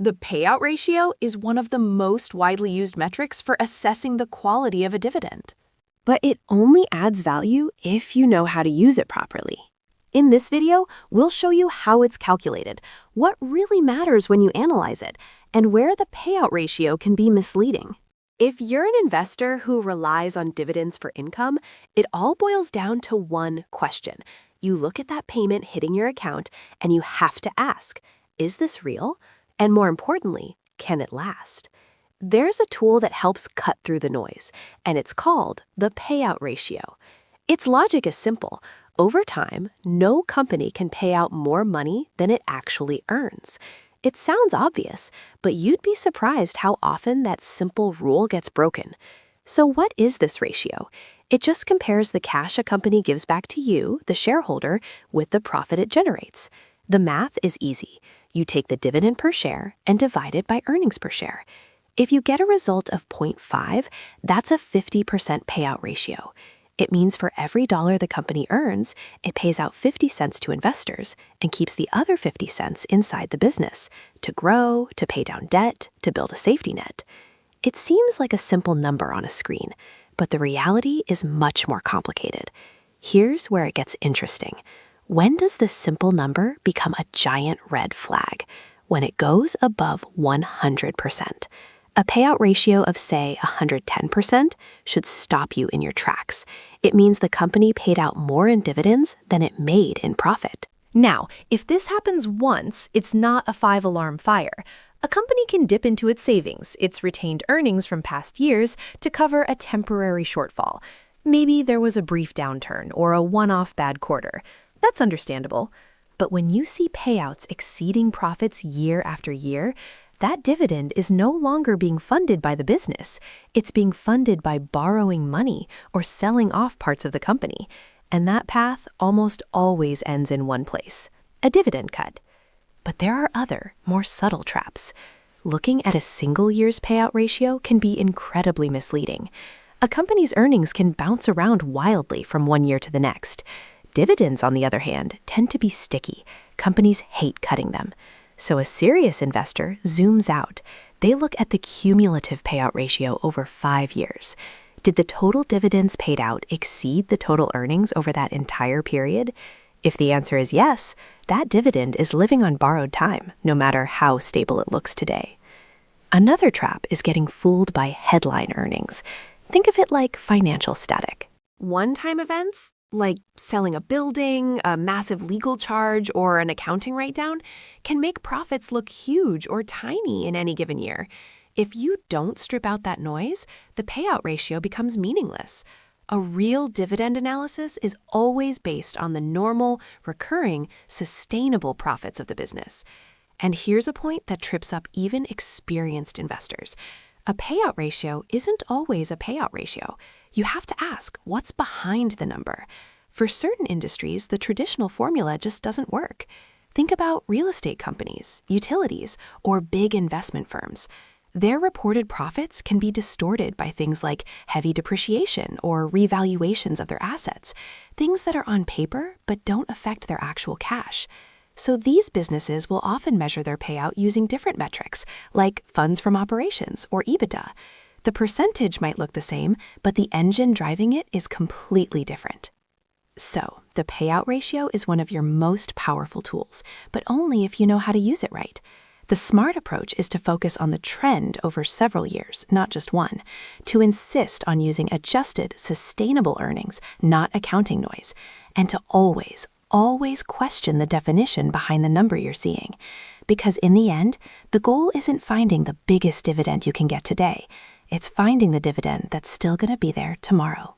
The payout ratio is one of the most widely used metrics for assessing the quality of a dividend. But it only adds value if you know how to use it properly. In this video, we'll show you how it's calculated, what really matters when you analyze it, and where the payout ratio can be misleading. If you're an investor who relies on dividends for income, it all boils down to one question. You look at that payment hitting your account, and you have to ask, is this real? And more importantly, can it last? There's a tool that helps cut through the noise, and it's called the payout ratio. Its logic is simple. Over time, no company can pay out more money than it actually earns. It sounds obvious, but you'd be surprised how often that simple rule gets broken. So what is this ratio? It just compares the cash a company gives back to you, the shareholder, with the profit it generates. The math is easy. You take the dividend per share and divide it by earnings per share. If you get a result of 0.5, that's a 50% payout ratio. It means for every dollar the company earns, it pays out 50 cents to investors and keeps the other 50 cents inside the business to grow, to pay down debt, to build a safety net. It seems like a simple number on a screen, but the reality is much more complicated. Here's where it gets interesting. When does this simple number become a giant red flag? When it goes above 100%. A payout ratio of, say, 110% should stop you in your tracks. It means the company paid out more in dividends than it made in profit. Now, if this happens once, it's not a 5-alarm fire. A company can dip into its savings, its retained earnings from past years, to cover a temporary shortfall. Maybe there was a brief downturn or a one-off bad quarter. That's understandable. But when you see payouts exceeding profits year after year, that dividend is no longer being funded by the business. It's being funded by borrowing money or selling off parts of the company. And that path almost always ends in one place, a dividend cut. But there are other, more subtle traps. Looking at a single year's payout ratio can be incredibly misleading. A company's earnings can bounce around wildly from one year to the next. Dividends, on the other hand, tend to be sticky. Companies hate cutting them. So a serious investor zooms out. They look at the cumulative payout ratio over 5 years. Did the total dividends paid out exceed the total earnings over that entire period? If the answer is yes, that dividend is living on borrowed time, no matter how stable it looks today. Another trap is getting fooled by headline earnings. Think of it like financial static. One-time events, like selling a building, a massive legal charge, or an accounting write-down, can make profits look huge or tiny in any given year. If you don't strip out that noise, the payout ratio becomes meaningless. A real dividend analysis is always based on the normal, recurring, sustainable profits of the business. And here's a point that trips up even experienced investors. A payout ratio isn't always a payout ratio. You have to ask, what's behind the number? For certain industries, the traditional formula just doesn't work. Think about real estate companies, utilities, or big investment firms. Their reported profits can be distorted by things like heavy depreciation or revaluations of their assets, things that are on paper but don't affect their actual cash. So these businesses will often measure their payout using different metrics, like funds from operations or EBITDA. The percentage might look the same, but the engine driving it is completely different. So, the payout ratio is one of your most powerful tools, but only if you know how to use it right. The smart approach is to focus on the trend over several years, not just one, to insist on using adjusted, sustainable earnings, not accounting noise, and to always question the definition behind the number you're seeing. Because in the end, the goal isn't finding the biggest dividend you can get today. It's finding the dividend that's still going to be there tomorrow.